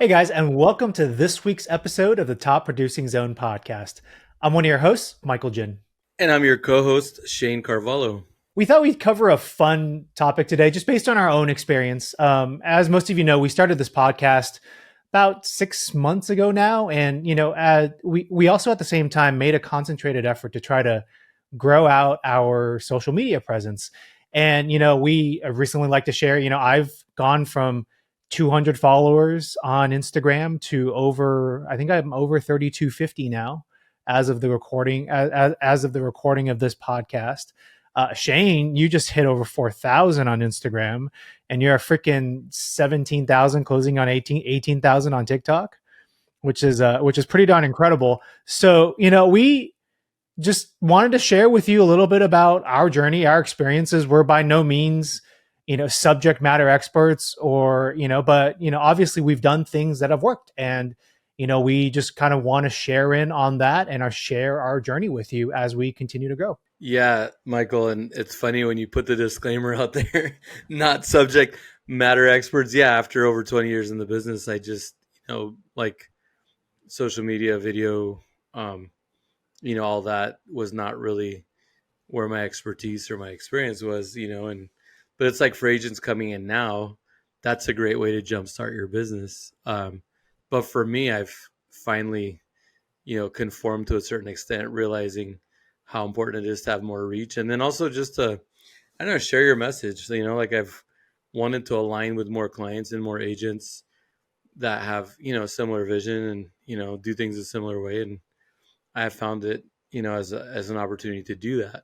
Hey guys, and welcome to this week's episode of the Top Producing Zone podcast. I'm one of your hosts, Michael Jin. And I'm your co host, Shane Carvalho. We thought we'd cover a fun topic today, just based on our own experience. As most of you know, we started this podcast about 6 months ago now, and we also at the same time made a concentrated effort to try to grow out our social media presence. And we recently like to share. I've gone from 200 followers on Instagram to I think I'm over 3250 now as of the recording as of the recording of this podcast. Shane, you just hit over 4,000 on Instagram, and you're a freaking 17,000, closing on 18,000 on TikTok, which is pretty darn incredible. So we just wanted to share with you a little bit about our journey, our experiences. We're by no means subject matter experts, or but obviously we've done things that have worked, and we just kind of want to share in on that and share our journey with you as we continue to grow. Yeah, Michael, and it's funny when you put the disclaimer out there, not subject matter experts. Yeah, after over 20 years in the business, I just, like social media, video, um, all that was not really where my expertise or my experience was, but it's like for agents coming in now, that's a great way to jumpstart your business. But for me, I've finally conform to a certain extent, realizing how important it is to have more reach. And then also just to, I don't know, share your message. Like I've wanted to align with more clients and more agents that have, a similar vision and, do things a similar way. And I have found it, as an opportunity to do that.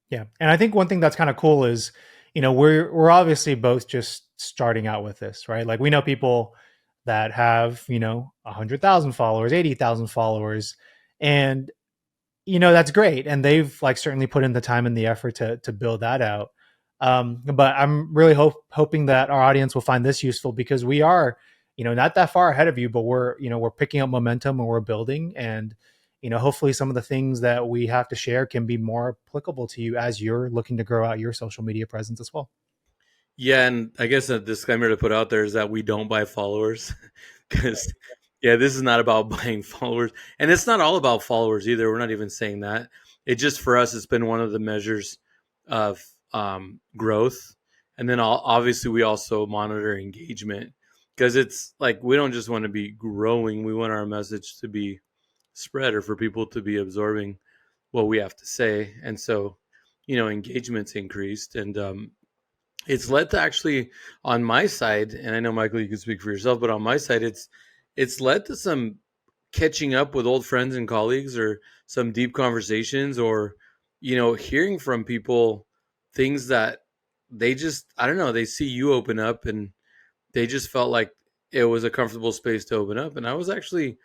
Yeah, and I think one thing that's kind of cool is, we're obviously both just starting out with this, right? Like we know people that have 100,000 followers, 80,000 followers, and that's great, and they've like certainly put in the time and the effort to build that out. But I'm really hoping that our audience will find this useful, because we are not that far ahead of you, but we're picking up momentum and we're building, and hopefully some of the things that we have to share can be more applicable to you as you're looking to grow out your social media presence as well. Yeah. And I guess a disclaimer to put out there is that we don't buy followers because, yeah, this is not about buying followers. And it's not all about followers either. We're not even saying that. It just, for us, it's been one of the measures of growth. And then obviously we also monitor engagement, because it's like we don't just want to be growing. We want our message to be spread, or for people to be absorbing what we have to say. And so, engagement's increased, and it's led to, actually, on my side, and I know, Michael, you can speak for yourself, but on my side, it's led to some catching up with old friends and colleagues, or some deep conversations, or hearing from people things that they just, I don't know, they see you open up, and they just felt like it was a comfortable space to open up. And I was actually,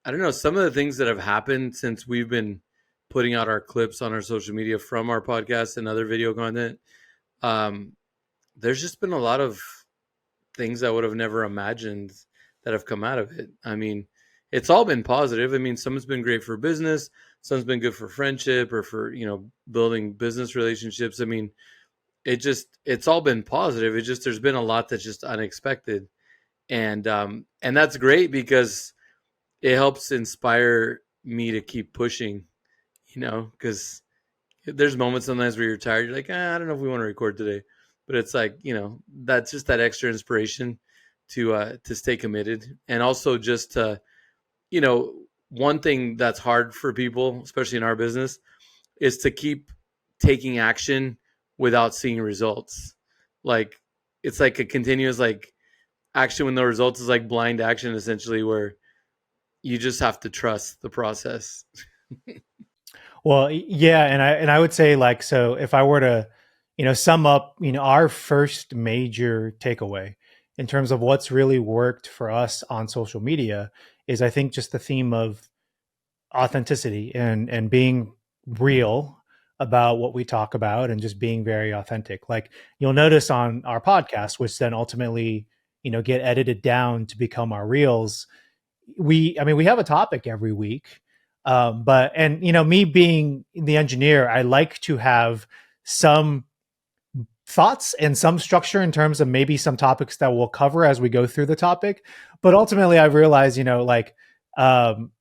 I don't know, some of the things that have happened since we've been putting out our clips on our social media from our podcast and other video content. um there's just been a lot of things I would have never imagined that have come out of it. I mean, it's all been positive. I mean, some's been great for business, some's been good for friendship, or for, building business relationships. I mean, it's all been positive. It's just, there's been a lot that's just unexpected. And that's great, because it helps inspire me to keep pushing, because there's moments sometimes where you're tired. You're like, I don't know if we want to record today, but it's like, that's just that extra inspiration to stay committed. And also just to, you know, one thing that's hard for people, especially in our business, is to keep taking action without seeing results. Like, it's like a continuous, like, action with no results is like blind action, essentially, where you just have to trust the process. Well, yeah, and I would say, like, so if I were to, sum up, our first major takeaway in terms of what's really worked for us on social media is, I think, just the theme of authenticity and being real about what we talk about, and just being very authentic. Like, you'll notice on our podcast, which then ultimately, get edited down to become our reels, we have a topic every week, but and me being the engineer, I like to have some thoughts and some structure in terms of maybe some topics that we'll cover as we go through the topic. But ultimately, I realized, like, um,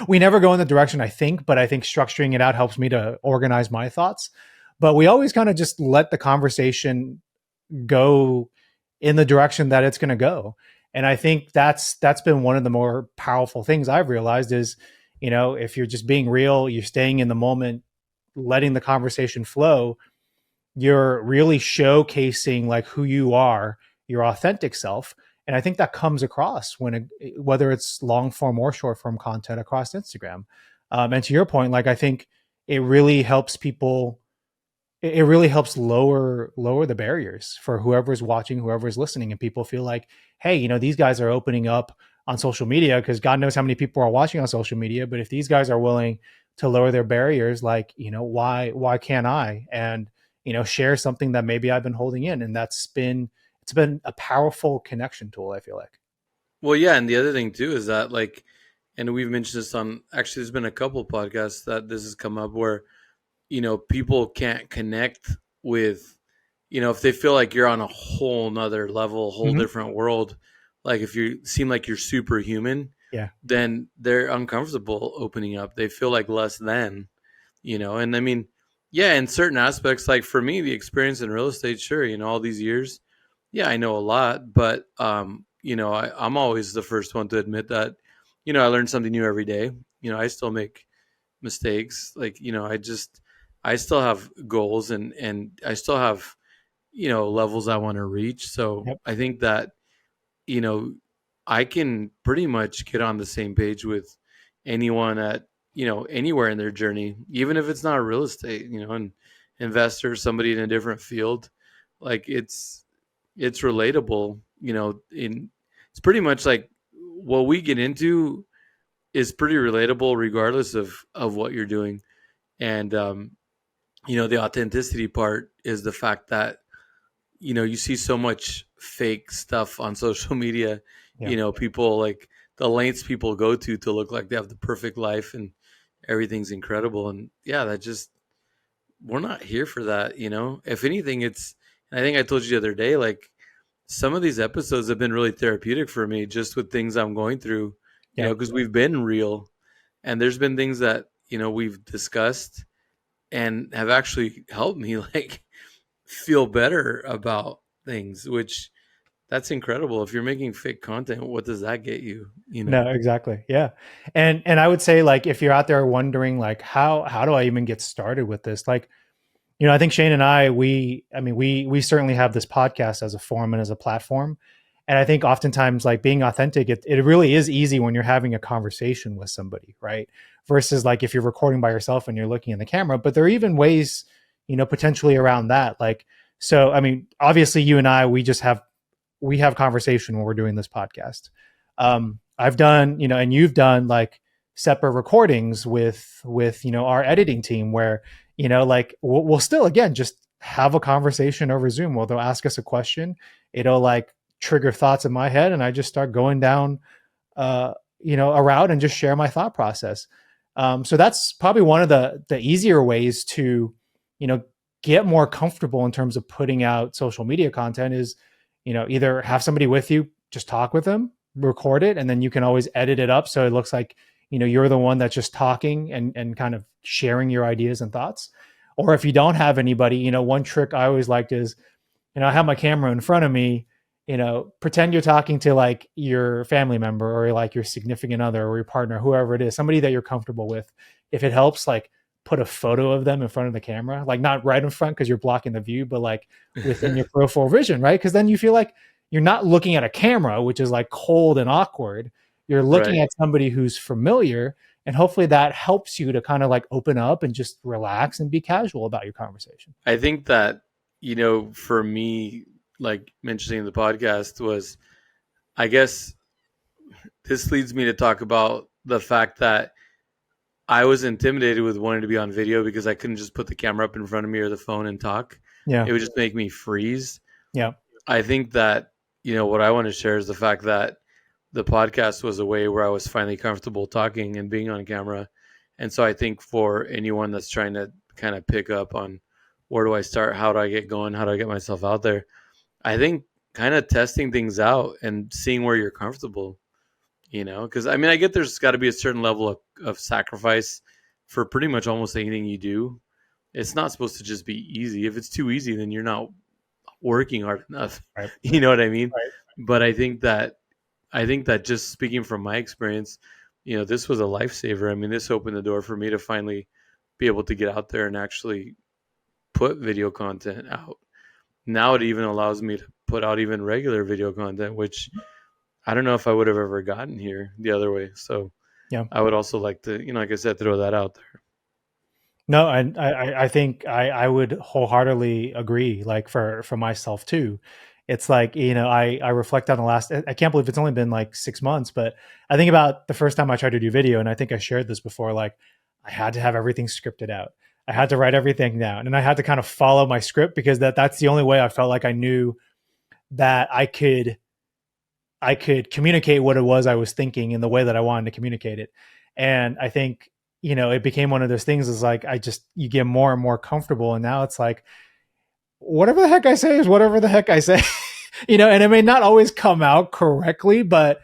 we never go in the direction I think, but I think structuring it out helps me to organize my thoughts. But we always kind of just let the conversation go in the direction that it's going to go. And I think that's been one of the more powerful things I've realized is, if you're just being real, you're staying in the moment, letting the conversation flow, you're really showcasing like who you are, your authentic self. And I think that comes across whether it's long form or short form content across Instagram. And to your point, like I think it really helps people. It really helps lower the barriers for whoever's watching, whoever's listening, and people feel like, hey, these guys are opening up on social media because God knows how many people are watching on social media. But if these guys are willing to lower their barriers, like why can't I? And share something that maybe I've been holding in, and it's been a powerful connection tool. I feel like. Well, yeah, and the other thing too is that like, and we've mentioned this on actually, there's been a couple podcasts that this has come up where people can't connect with, if they feel like you're on a whole nother level, whole Mm-hmm. different world, like if you seem like you're superhuman, Yeah. then they're uncomfortable opening up. They feel like less than, and I mean, yeah, in certain aspects, like for me, the experience in real estate, sure, all these years, yeah, I know a lot, but, I'm always the first one to admit that, I learn something new every day. I still make mistakes. Like, I still have goals and I still have, levels I want to reach. So Yep. I think that, you know, I can pretty much get on the same page with anyone at, anywhere in their journey, even if it's not real estate, an investor, somebody in a different field. Like it's relatable, it's pretty much like what we get into is pretty relatable regardless of what you're doing. And the authenticity part is the fact that you see so much fake stuff on social media. Yeah. People like the lengths people go to look like they have the perfect life and everything's incredible. And yeah, that just, we're not here for that. If anything, it's, and I think I told you the other day, like some of these episodes have been really therapeutic for me just with things I'm going through, Yep. because we've been real and there's been things that we've discussed and have actually helped me like feel better about things, which that's incredible. If you're making fake content, what does that get you? No, exactly. Yeah. And I would say like if you're out there wondering like how do I even get started with this? Like, I think Shane and we certainly have this podcast as a forum and as a platform. And I think oftentimes like being authentic, it really is easy when you're having a conversation with somebody, right? Versus like if you're recording by yourself and you're looking in the camera. But there are even ways, potentially around that. Like, so I mean, obviously you and I, we have conversation when we're doing this podcast. I've done, and you've done like separate recordings with our editing team where like we'll still again just have a conversation over Zoom. Well, they'll ask us a question, it'll like trigger thoughts in my head, and I just start going down a route and just share my thought process. So that's probably one of the easier ways to you know get more comfortable in terms of putting out social media content is either have somebody with you, just talk with them, record it, and then you can always edit it up so it looks like you're the one that's just talking and kind of sharing your ideas and thoughts. Or if you don't have anybody, one trick I always liked is I have my camera in front of me, pretend you're talking to like your family member or like your significant other or your partner, whoever it is, somebody that you're comfortable with. If it helps, like put a photo of them in front of the camera, like not right in front because you're blocking the view, but like within your peripheral vision, right? Because then you feel like you're not looking at a camera, which is like cold and awkward. You're looking Right. at somebody who's familiar, and hopefully that helps you to kind of like open up and just relax and be casual about your conversation. I think that, for me, like mentioning the podcast was, I guess this leads me to talk about the fact that I was intimidated with wanting to be on video because I couldn't just put the camera up in front of me or the phone and talk. Yeah. It would just make me freeze. Yeah. I think that, what I want to share is the fact that the podcast was a way where I was finally comfortable talking and being on camera. And so I think for anyone that's trying to kind of pick up on where do I start? How do I get going? How do I get myself out there? I think kind of testing things out and seeing where you're comfortable, because I mean, I get there's got to be a certain level of sacrifice for pretty much almost anything you do. It's not supposed to just be easy. If it's too easy, then you're not working hard enough. Right. You know what I mean? Right. But I think that just speaking from my experience, this was a lifesaver. I mean, this opened the door for me to finally be able to get out there and actually put video content out. Now it even allows me to put out even regular video content, which I don't know if I would have ever gotten here the other way. So Yeah. I would also like to, like I said, throw that out there. No, I think I would wholeheartedly agree. Like for myself too, it's like I reflect on the last. I can't believe it's only been like 6 months, but I think about the first time I tried to do video, and I think I shared this before. Like I had to have everything scripted out. I had to write everything down, and I had to kind of follow my script because that's the only way I felt like I knew that I could communicate what it was I was thinking in the way that I wanted to communicate it. And I think, it became one of those things is like, you get more and more comfortable. And now it's like, whatever the heck I say is whatever the heck I say, and it may not always come out correctly, but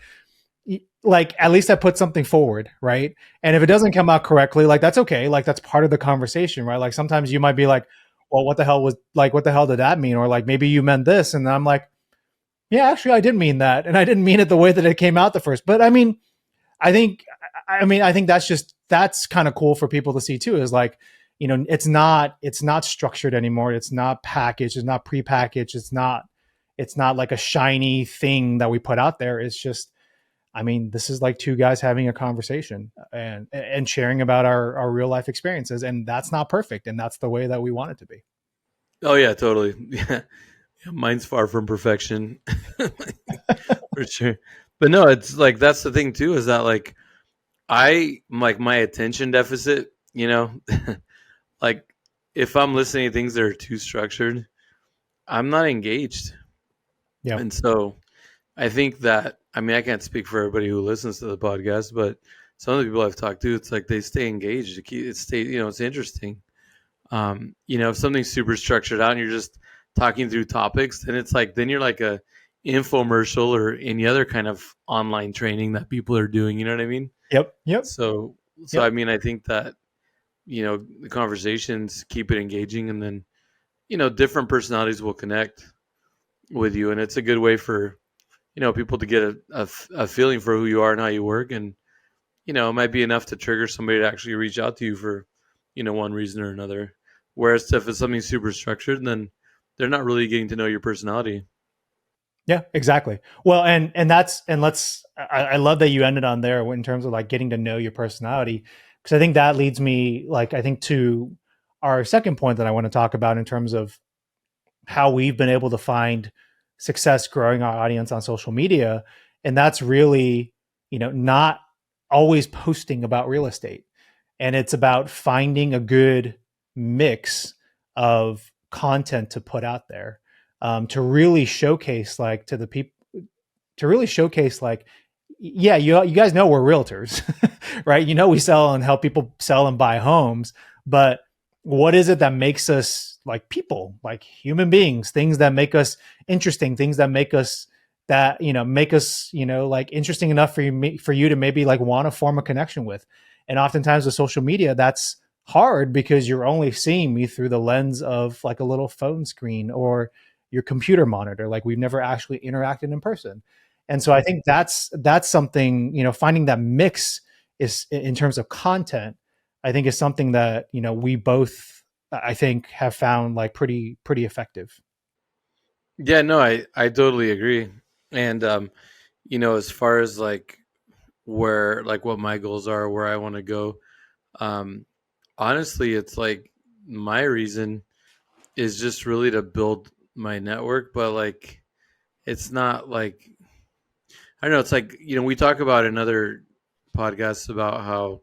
like, at least I put something forward. Right. And if it doesn't come out correctly, like, that's okay. Like, that's part of the conversation, right? Like sometimes you might be like, well, what the hell did that mean? Or like, maybe you meant this. And I'm like, yeah, actually, I didn't mean that, and I didn't mean it the way that it came out the first. But I mean, I think, I think that's kind of cool for people to see too. Is like, it's not structured anymore. It's not packaged. It's not prepackaged. It's not like a shiny thing that we put out there. It's just, I mean, this is like two guys having a conversation and sharing about our real life experiences, and that's not perfect, and that's the way that we want it to be. Oh yeah, totally. Yeah, mine's far from perfection, for sure. But no, it's like that's the thing too. Is that like I like my attention deficit? Like if I'm listening to things that are too structured, I'm not engaged. Yeah. And so I think that I mean I can't speak for everybody who listens to the podcast, but some of the people I've talked to, it's like they stay engaged. It's interesting. If something's super structured out and you're just talking through topics, then it's like then you're like a infomercial or any other kind of online training that people are doing. You know what I mean? Yep. Yep. So Yep. I mean I think that the conversations keep it engaging, and then different personalities will connect with you, and it's a good way for people to get a feeling for who you are and how you work, and it might be enough to trigger somebody to actually reach out to you for one reason or another. Whereas if it's something super structured, then they're not really getting to know your personality. Yeah, exactly. Well, and let's. I love that you ended on there in terms of like getting to know your personality, because I think that leads me like I think to our second point that I want to talk about in terms of how we've been able to find success growing our audience on social media, and that's really not always posting about real estate, and it's about finding a good mix of content to put out there, to really showcase like to the people, to really showcase like, yeah, you guys know we're realtors, right? We sell and help people sell and buy homes, but what is it that makes us like people, like human beings, things that make us interesting, things that make us like interesting enough for you to maybe like want to form a connection with. And oftentimes with social media, that's hard because you're only seeing me through the lens of like a little phone screen or your computer monitor. Like we've never actually interacted in person. And so I think that's something, finding that mix is in terms of content, I think is something that, we both, I think, have found like pretty effective. Yeah, no, I totally agree. And as far as like where like what my goals are, where I want to go, um, honestly, it's like my reason is just really to build my network, but like it's not like I don't know. It's like we talk about in other podcasts about how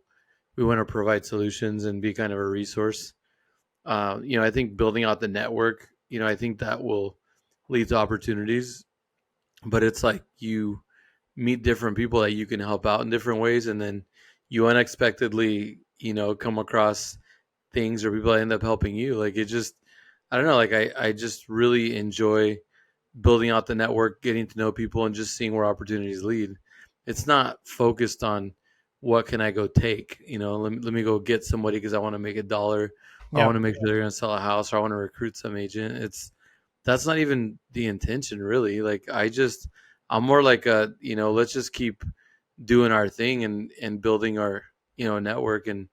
we want to provide solutions and be kind of a resource. I think building out the network, I think that will lead to opportunities. But it's like you meet different people that you can help out in different ways, and then you unexpectedly, come across things or people that end up helping you. Like it just, I don't know, like I just really enjoy building out the network, getting to know people, and just seeing where opportunities lead. It's not focused on what can I go take. Let me go get somebody because I want to make $1. I Yeah. want to make sure they're going to sell a house, or I want to recruit some agent. That's not even the intention, really. Like I'm more like let's just keep doing our thing and building our network, and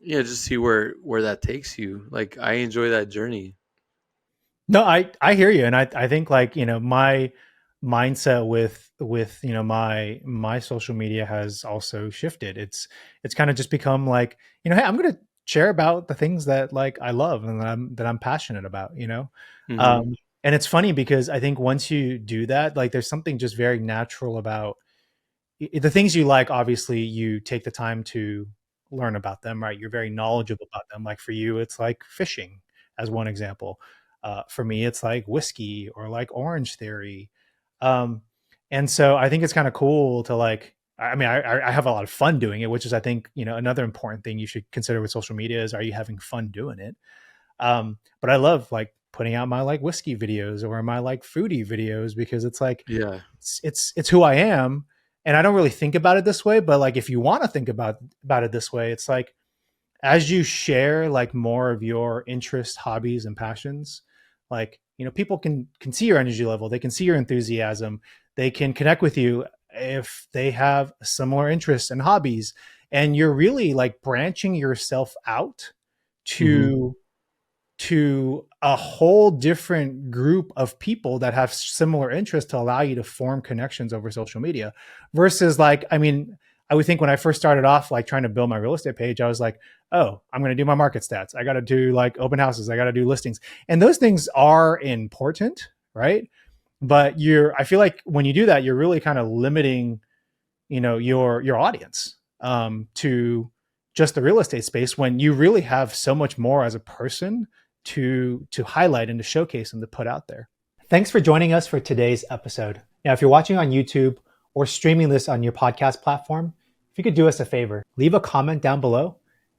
just see where that takes you. Like I enjoy that journey. No, I hear you, and I think like my mindset with my social media has also shifted. It's kind of just become like hey, I'm gonna share about the things that like I love and that I'm passionate about. Hmm. And it's funny because I think once you do that, like there's something just very natural about the things you like. Obviously, you take the time to learn about them, right? You're very knowledgeable about them. Like for you, it's like fishing, as one example. For me, it's like whiskey or like Orange Theory. Um, and so I think it's kind of cool to like. I mean, I have a lot of fun doing it, which is I think another important thing you should consider with social media is, are you having fun doing it? But I love like putting out my like whiskey videos or my like foodie videos because it's like Yeah. it's who I am, and I don't really think about it this way. But like if you want to think about it this way, it's like as you share like more of your interests, hobbies, and passions, like people can see your energy level, they can see your enthusiasm, they can connect with you if they have similar interests and hobbies, and you're really like branching yourself out Hmm. to a whole different group of people that have similar interests to allow you to form connections over social media versus like I would think when I first started off like trying to build my real estate page, I was like, oh, I'm going to do my market stats, I got to do like open houses, I got to do listings, and those things are important, right? But I feel like when you do that, you're really kind of limiting your audience to just the real estate space when you really have so much more as a person to highlight and to showcase and to put out there. Thanks for joining us for today's episode. Now, if you're watching on YouTube or streaming this on your podcast platform, if you could do us a favor, leave a comment down below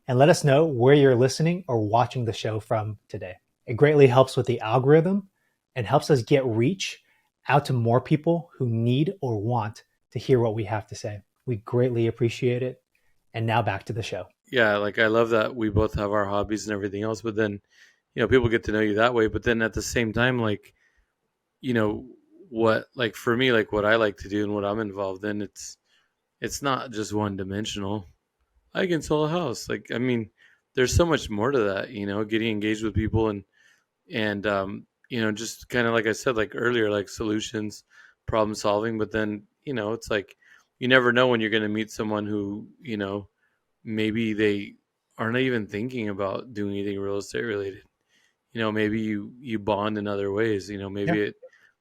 and let us know where you're listening or watching the show from today. It greatly helps with the algorithm and helps us get reach out to more people who need or want to hear what we have to say. We greatly appreciate it. And now back to the show. Yeah, like I love that we both have our hobbies and everything else, but then people get to know you that way. But then at the same time, like you know what, like for me, like what I like to do and what I'm involved in, it's not just one dimensional. I can sell a house. Like I mean, there's so much more to that. Getting engaged with people and just kind of like I said, like earlier, like solutions, problem solving. But then it's like you never know when you're going to meet someone who maybe they aren't even thinking about doing anything real estate related. Maybe you bond in other ways. Yeah. Maybe it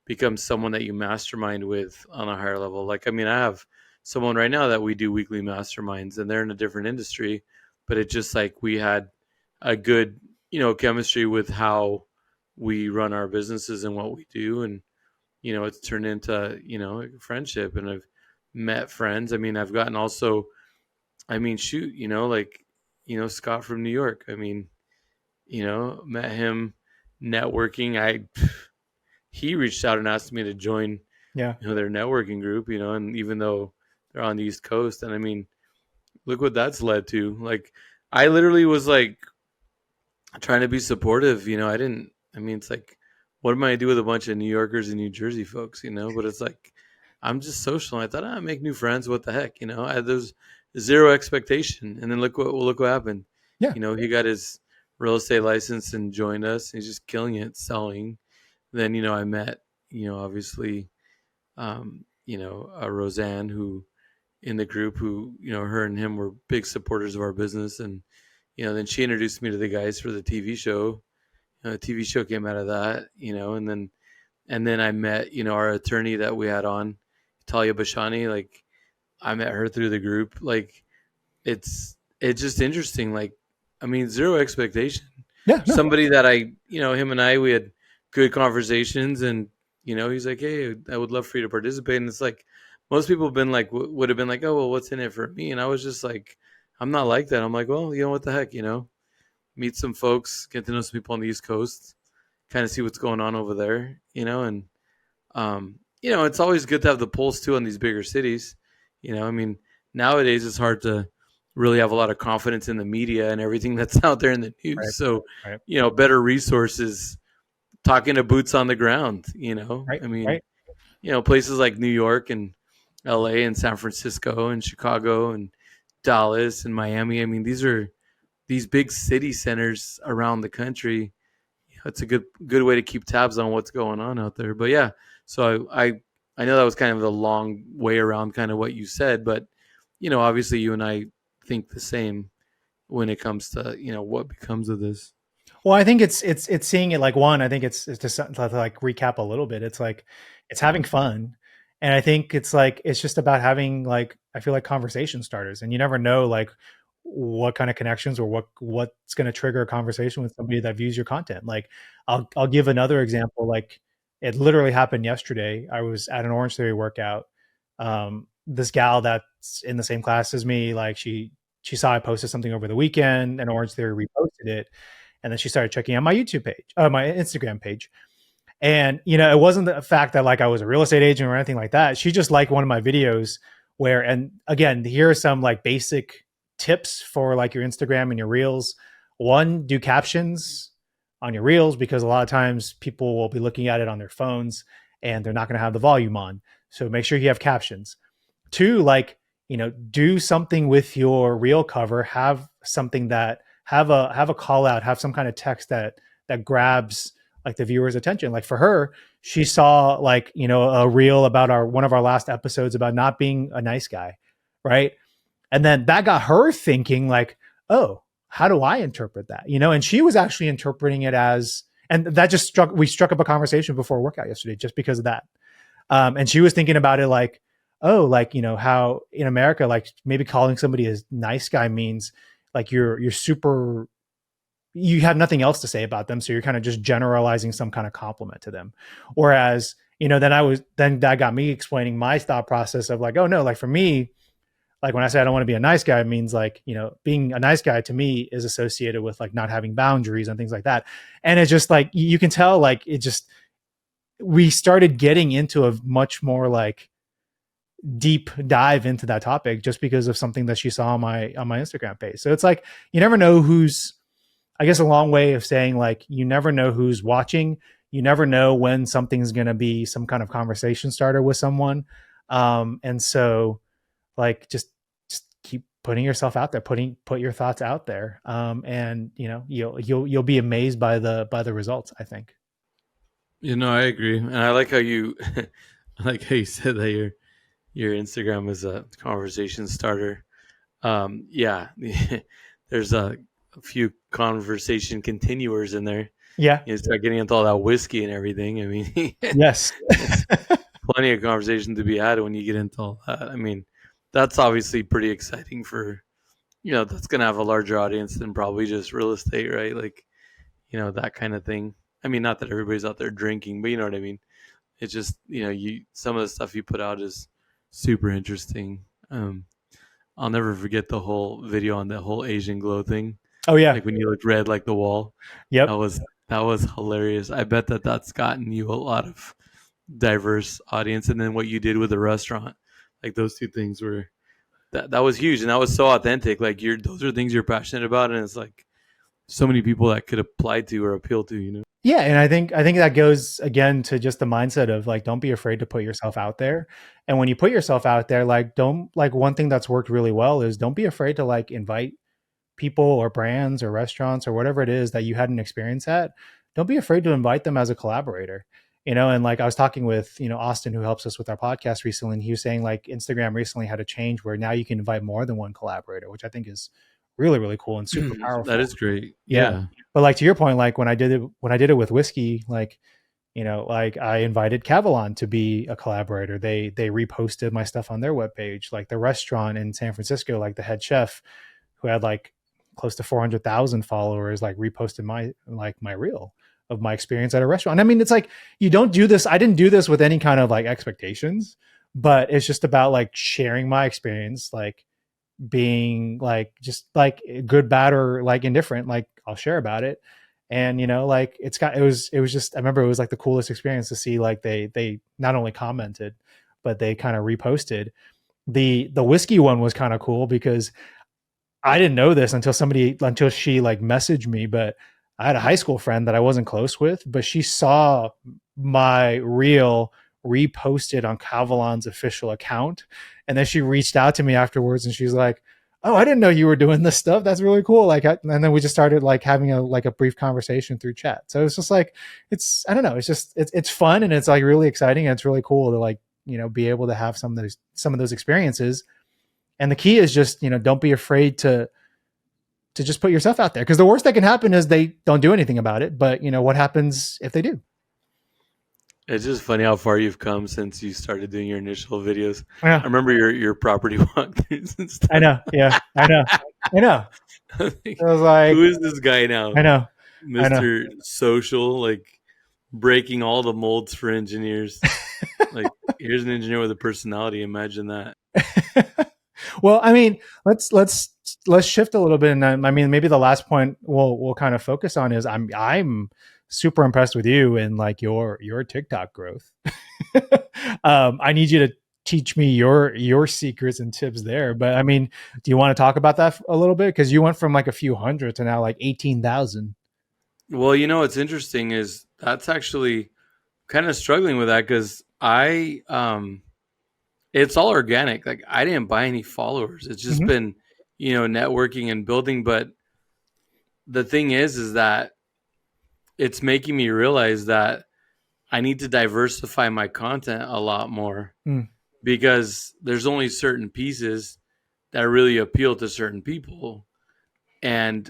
becomes someone that you mastermind with on a higher level. Like I mean, I have someone right now that we do weekly masterminds, and they're in a different industry, but it just like we had a good chemistry with how we run our businesses and what we do, and it's turned into friendship, and I've met friends. I mean, I've gotten also, I mean, shoot, like, Scott from New York. I mean, met him networking. He reached out and asked me to join, Yeah. their networking group, and even though they're on the East Coast, and I mean, look what that's led to. Like, I literally was like trying to be supportive. I mean, it's like, what am I to do with a bunch of New Yorkers and New Jersey folks, But it's like, I'm just social. I thought, I make new friends. What the heck, there's zero expectation. And then look what happened. Yeah. He got his real estate license and joined us. He's just killing it, selling. Then, I met, obviously, Roseanne, who in the group, who, her and him were big supporters of our business. And, then she introduced me to the guys for the TV show. The TV show came out of that, and then I met, our attorney that we had on, Talia Bashani. Like I met her through the group. Like it's just interesting. Like I mean, zero expectation. Yeah. No. Somebody that him and I, we had good conversations, and he's like, hey, I would love for you to participate. And it's like most people have been like, would have been like, oh well, what's in it for me? And I was just like, I'm not like that. I'm like, well, what the heck, meet some folks, get to know some people on the East Coast. kind of see what's going on over there, and it's always good to have the pulse too on these bigger cities. I mean, nowadays it's hard to really have a lot of confidence in the media and everything that's out there in the Right. news. So, Right. better resources talking to boots on the ground, Right. I mean, Right. places like New York and LA and San Francisco and Chicago and Dallas and Miami. I mean, these big city centers around the country. It's a good way to keep tabs on what's going on out there. But yeah, so I know that was kind of a long way around kind of what you said, but obviously you and I think the same when it comes to what becomes of this. Well, I think it's seeing it like one. I think it's just to like recap a little bit. It's like it's having fun, and I think it's like it's just about having like I feel like conversation starters, and you never know like what kind of connections or what's going to trigger a conversation with somebody that views your content. Like I'll give another example. Like it literally happened yesterday. I was at an Orange Theory workout. This gal that's in the same class as me, like she saw I posted something over the weekend, and Orange Theory reposted it, and then she started checking out my YouTube page, my Instagram page. And it wasn't the fact that like I was a real estate agent or anything like that. She just liked one of my videos where, and again, here are some like basic tips for like your Instagram and your reels. One, do captions on your reels because a lot of times people will be looking at it on their phones and they're not going to have the volume on. So make sure you have captions. Two, like, do something with your reel cover, have something that have a call out, have some kind of text that grabs like the viewer's attention. Like for her, she saw like, a reel about one of our last episodes about not being a nice guy. Right. And then that got her thinking like, oh, how do I interpret that? And she was actually interpreting it as, and that just we struck up a conversation before a workout yesterday just because of that. And she was thinking about it like, oh, like, how in America, like maybe calling somebody a nice guy means like you're super, you have nothing else to say about them. So you're kind of just generalizing some kind of compliment to them. Whereas, then that got me explaining my thought process of like, oh no, like for me, like when I say I don't want to be a nice guy, it means like, being a nice guy to me is associated with like not having boundaries and things like that. And it's just like, you can tell like it just, we started getting into a much more like deep dive into that topic just because of something that she saw on my Instagram page. So it's like you never know who's, I guess a long way of saying like you never know who's watching. You never know when something's going to be some kind of conversation starter with someone. And so like just keep putting yourself out there, put your thoughts out there. And you'll be amazed by the results, I think. I agree, and I like how you, I like how you said that your Instagram is a conversation starter. Yeah, there's a few conversation continuers in there. Yeah. You start getting into all that whiskey and everything. I mean, Yes. it's plenty of conversation to be had when you get into all that. I mean, that's obviously pretty exciting for that's going to have a larger audience than probably just real estate, right? Like that kind of thing. I mean, not that everybody's out there drinking, but you know what I mean. It's just you some of the stuff you put out is super interesting. I'll never forget the whole video on that whole Asian glow thing. Oh yeah. Like when you look red like the wall. That Yep. was that was hilarious. I bet that's gotten you a lot of diverse audience. And then what you did with the restaurant, like those two things were that was huge and that was so authentic. Like those are things you're passionate about, and it's like so many people that could apply to or appeal to. Yeah, and I think that goes again to just the mindset of like don't be afraid to put yourself out there. And when you put yourself out there, like don't like one thing that's worked really well is don't be afraid to like invite people or brands or restaurants or whatever it is that you had an experience at. Don't be afraid to invite them as a collaborator. And like I was talking with, Austin who helps us with our podcast recently, and he was saying like Instagram recently had a change where now you can invite more than one collaborator, which I think is really, really cool and super That powerful. is great. Yeah. Yeah. But like to your point, like when I did it with whiskey, like, like I invited Cavalon to be a collaborator. They reposted my stuff on their webpage. Like the restaurant in San Francisco, like the head chef who had like close to 400,000 followers, like reposted my reel of my experience at a restaurant. I mean, it's like you don't do this. I didn't do this with any kind of like expectations, but it's just about like sharing my experience, like being like just like good, bad, or like indifferent. Like I'll share about it, And like it was just, I remember it was like the coolest experience to see, like they not only commented, but they kind of reposted. The whiskey one was kind of cool because I didn't know this until she like messaged me, but I had a high school friend that I wasn't close with, but she saw my reel reposted on Cavalon's official account. And then she reached out to me afterwards and she's like, "Oh, I didn't know you were doing this stuff. That's really cool." And then we just started like having a brief conversation through chat. So it's just like, I don't know. It's fun and it's like really exciting. And it's really cool to like, be able to have some of those experiences. And the key is just, don't be afraid to just put yourself out there, because the worst that can happen is they don't do anything about it. But what happens if they do? It's just funny how far you've come since you started doing your initial videos. I Yeah, remember your property walkthroughs and I stuff. know. Yeah, I know. I know. Like, I was like, who is this guy now? I know. I know. Mr. Social, like breaking all the molds for engineers. Like, here's an engineer with a personality. Imagine that. Well, I mean, let's shift a little bit, and I mean, maybe the last point we'll kind of focus on is I'm super impressed with you and like your TikTok growth. I need you to teach me your secrets and tips there. But I mean, do you want to talk about that a little bit? Because you went from like a few hundred to now like 18,000. Well, what's interesting is that's actually kind of struggling with that because it's all organic. Like I didn't buy any followers. It's just Mm-hmm. been, networking and building. But the thing is that it's making me realize that I need to diversify my content a lot more Mm. because there's only certain pieces that really appeal to certain people. And,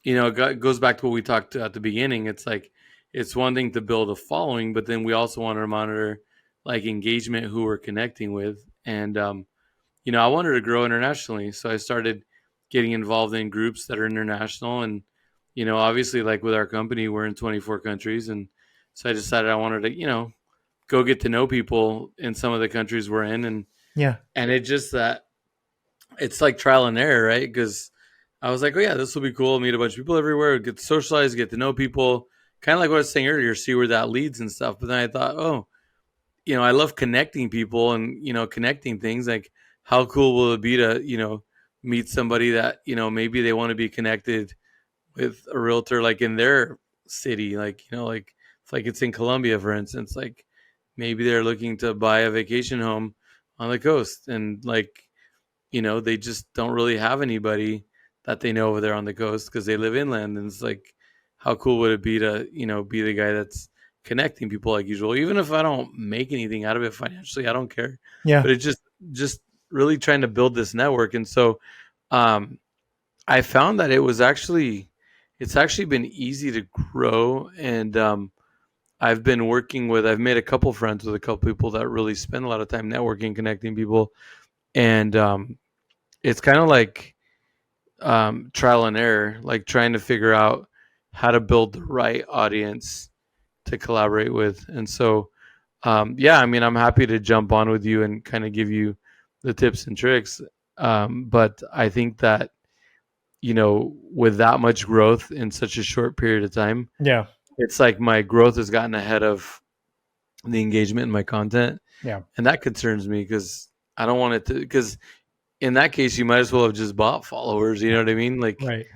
it goes back to what we talked at the beginning. It's like, it's one thing to build a following, but then we also want to monitor like engagement, who we're connecting with. And, I wanted to grow internationally. So I started getting involved in groups that are international. And, obviously, like with our company, we're in 24 countries. And so I decided I wanted to, go get to know people in some of the countries we're in. Yeah. And it just that it's like trial and error, right? Because I was like, oh, yeah, this will be cool. Meet a bunch of people everywhere, get to socialize, get to know people. Kind of like what I was saying earlier, see where that leads and stuff. But then I thought, oh, I love connecting people and, connecting things. Like, how cool will it be to, meet somebody that, maybe they want to be connected with a realtor, like in their city, like, like if like it's in Colombia, for instance, like maybe they're looking to buy a vacation home on the coast and like, they just don't really have anybody that they know over there on the coast because they live inland. And it's like, how cool would it be to, be the guy that's connecting people like usual? Even if I don't make anything out of it financially, I don't care. Yeah. But it's just really trying to build this network. And so um, I found that it's actually been easy to grow. And I've made a couple friends with a couple people that really spend a lot of time networking, connecting people. And it's kind of like trial and error, like trying to figure out how to build the right audience to collaborate with. And so, yeah, I mean, I'm happy to jump on with you and kind of give you the tips and tricks. But I think that, with that much growth in such a short period of time, Yeah. it's like my growth has gotten ahead of the engagement in my content. Yeah. And that concerns me because I don't want it to, because in that case, you might as well have just bought followers. You know what I mean? Like, Right. if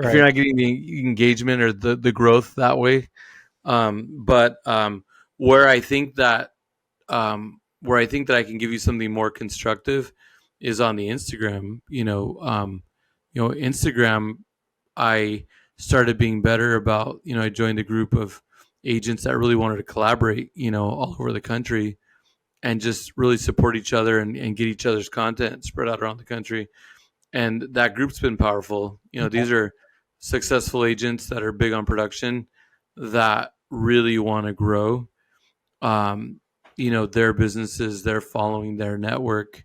Right. you're not getting the engagement or the growth that way. But where I think that I can give you something more constructive is on the Instagram. Instagram. I started being better about. I joined a group of agents that really wanted to collaborate. All over the country and just really support each other and get each other's content spread out around the country. And that group's been powerful. Okay. These are successful agents that are big on production that really want to grow um, their businesses, their following, their network,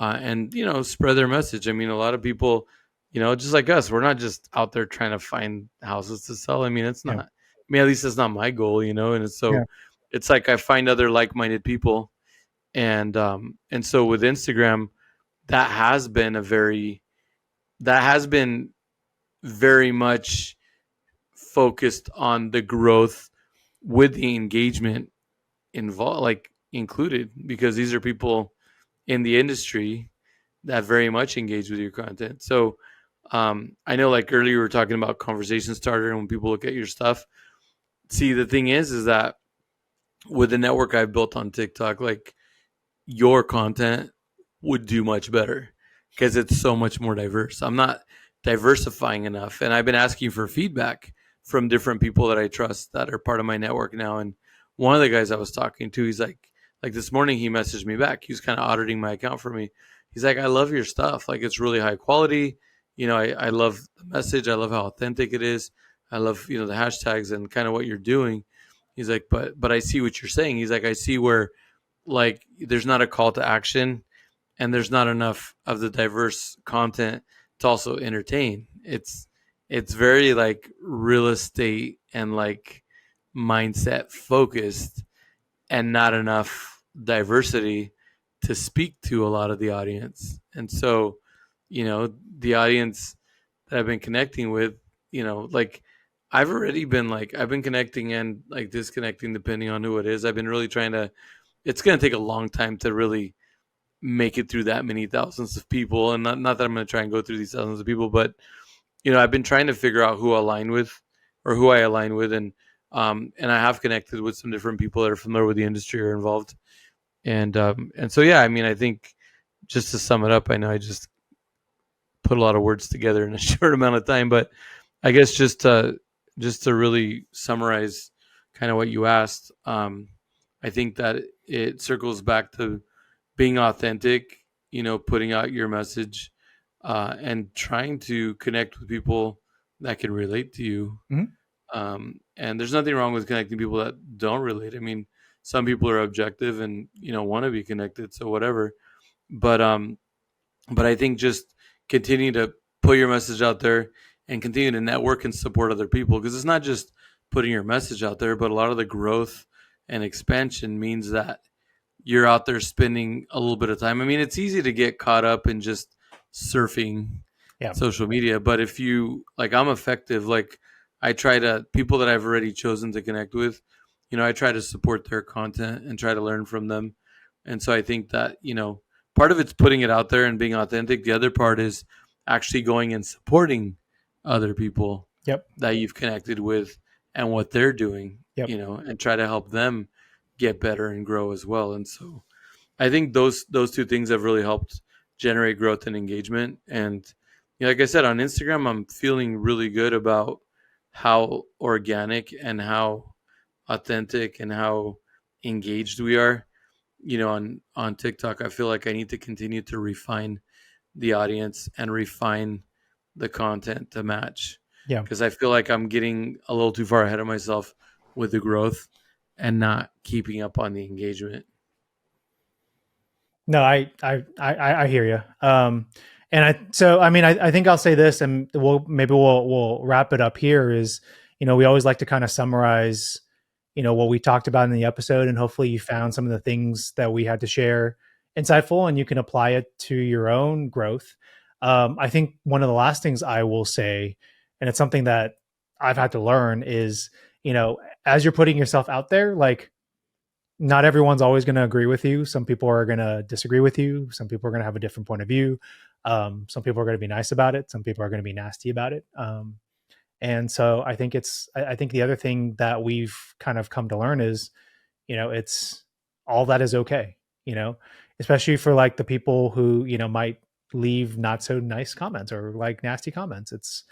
and spread their message. I mean, a lot of people, just like us, we're not just out there trying to find houses to sell. I mean, it's Yeah. not. I mean, at least it's not my goal, and it's Yeah. so. It's like I find other like-minded people, and so with Instagram, that has been very much focused on the growth with the engagement involved, like included, because these are people in the industry that very much engage with your content. So I know, like earlier, we were talking about conversation starter, and when people look at your stuff, see, the thing is that with the network I've built on TikTok, like your content would do much better because it's so much more diverse. I'm not diversifying enough. And I've been asking for feedback from different people that I trust that are part of my network now. And one of the guys I was talking to, he's like this morning, he messaged me back. He was kind of auditing my account for me. He's like, I love your stuff. Like, it's really high quality. I love the message. I love how authentic it is. I love, the hashtags and kind of what you're doing. He's like, but I see what you're saying. He's like, I see where, like, there's not a call to action and there's not enough of the diverse content to also entertain. It's very like real estate and like mindset focused, and not enough diversity to speak to a lot of the audience. And so, the audience that I've been connecting with, like, I've been connecting and like disconnecting depending on who it is. I've been really trying to, it's going to take a long time to really make it through that many thousands of people. And not that I'm going to try and go through these thousands of people, but, I've been trying to figure out who I align with or who I align with. And I have connected with some different people that are familiar with the industry or involved. And so, yeah, I mean, I think, just to sum it up, I know I just put a lot of words together in a short amount of time, but I guess just to really summarize kind of what you asked, I think that it circles back to being authentic, putting out your message, and trying to connect with people that can relate to you. Mm-hmm. And there's nothing wrong with connecting people that don't relate. I mean, some people are objective and want to be connected, so whatever. But I think just continue to put your message out there and continue to network and support other people, because it's not just putting your message out there, but a lot of the growth and expansion means that you're out there spending a little bit of time. I mean, it's easy to get caught up in just surfing Yeah. social media, but if you, like, I'm effective, like, I try to, people that I've already chosen to connect with, I try to support their content and try to learn from them. And so I think that, part of it's putting it out there and being authentic. The other part is actually going and supporting other people Yep. that you've connected with and what they're doing, Yep. and try to help them get better and grow as well. And so I think those two things have really helped generate growth and engagement. And like I said, on Instagram, I'm feeling really good about how organic and how authentic and how engaged we are. On TikTok, I feel like I need to continue to refine the audience and refine the content to match, Yeah. because I feel like I'm getting a little too far ahead of myself with the growth and not keeping up on the engagement. No, I hear you. I mean, I think I'll say this, and we'll wrap it up here. Is, we always like to kind of summarize, what we talked about in the episode, and hopefully you found some of the things that we had to share insightful, and you can apply it to your own growth. I think one of the last things I will say, and it's something that I've had to learn, is, as you're putting yourself out there, like, not everyone's always going to agree with you. Some people are going to disagree with you. Some people are going to have a different point of view. Some people are going to be nice about it. Some people are going to be nasty about it. And so I think the other thing that we've kind of come to learn is, it's all that is okay, especially for like the people who, might leave not so nice comments or like nasty comments. It's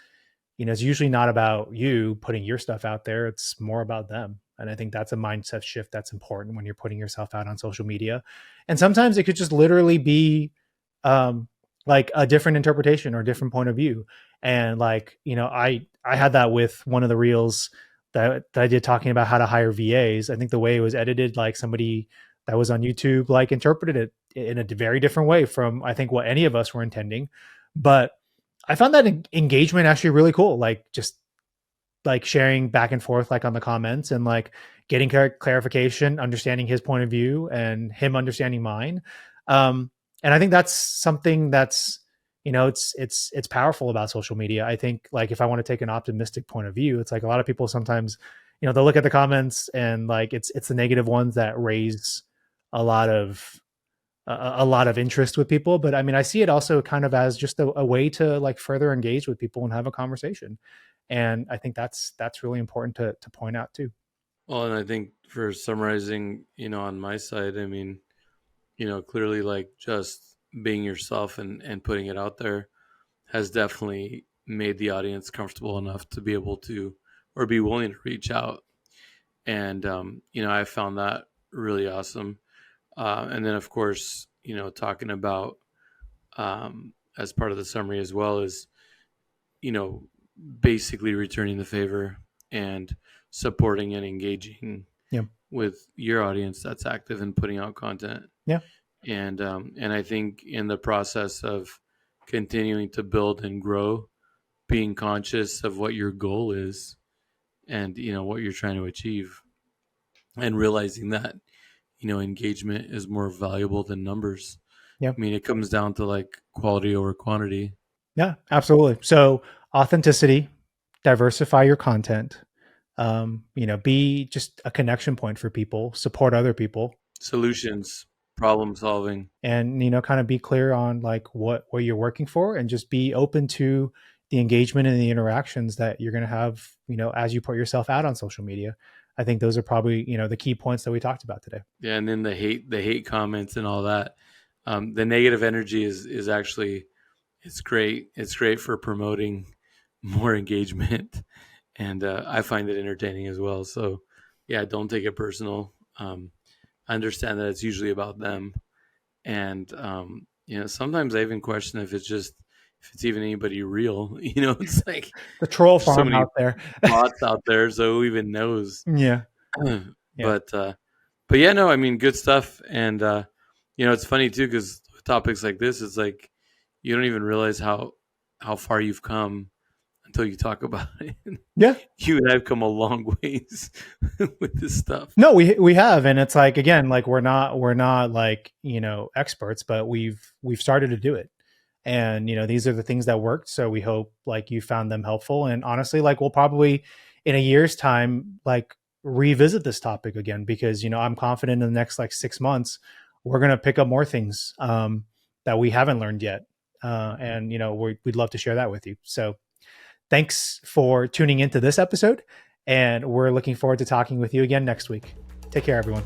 usually not about you putting your stuff out there. It's more about them. And I think that's a mindset shift that's important when you're putting yourself out on social media. And sometimes it could just literally be um, like a different interpretation or a different point of view. And like, I had that with one of the reels that I did talking about how to hire VAs. I think the way it was edited, like somebody that was on YouTube, like interpreted it in a very different way from I think what any of us were intending. But I found that engagement actually really cool. Like just like sharing back and forth, like on the comments, and like getting clarification, understanding his point of view and him understanding mine. And I think that's something that's it's powerful about social media. I think, like, if I want to take an optimistic point of view, it's like a lot of people sometimes, they'll look at the comments, and like it's the negative ones that raise a lot of a lot of interest with people. But I mean, I see it also kind of as just a way to like further engage with people and have a conversation. And I think that's really important to point out too. Well, and I think for summarizing, on my side, I mean, clearly like just being yourself and putting it out there has definitely made the audience comfortable enough to be able to or be willing to reach out. And, I found that really awesome. And then, of course, talking about as part of the summary as well is, you know, basically returning the favor and supporting and engaging Yeah. with your audience that's active and putting out content. Yeah. And I think in the process of continuing to build and grow, being conscious of what your goal is and what you're trying to achieve, and realizing that engagement is more valuable than numbers. Yeah. I mean, it comes down to like quality over quantity. Yeah, absolutely. So authenticity, diversify your content, be just a connection point for people, support other people, Solutions, problem solving. and kind of be clear on like what you're working for, and just be open to the engagement and the interactions that you're going to have, as you put yourself out on social media. I think those are probably, the key points that we talked about today. Yeah, and then the hate comments and all that. The negative energy is actually, it's great. It's great for promoting more engagement, and I find it entertaining as well. So yeah, don't take it personal. I understand that it's usually about them, and sometimes I even question if it's even anybody real. It's like The troll there's so farm many out there. bots out there, so who even knows? Yeah. Yeah. But yeah, no, I mean, good stuff. And it's funny too, because topics like this, it's like you don't even realize how far you've come until you talk about it. Yeah. You and I've come a long ways with this stuff. No, we have, and it's like, again, like we're not like, experts, but we've started to do it. And these are the things that worked, so we hope like you found them helpful. And honestly, like, we'll probably in a year's time like revisit this topic again, because I'm confident in the next like 6 months we're going to pick up more things that we haven't learned yet. And we'd love to share that with you. So thanks for tuning into this episode, and we're looking forward to talking with you again next week. Take care, everyone.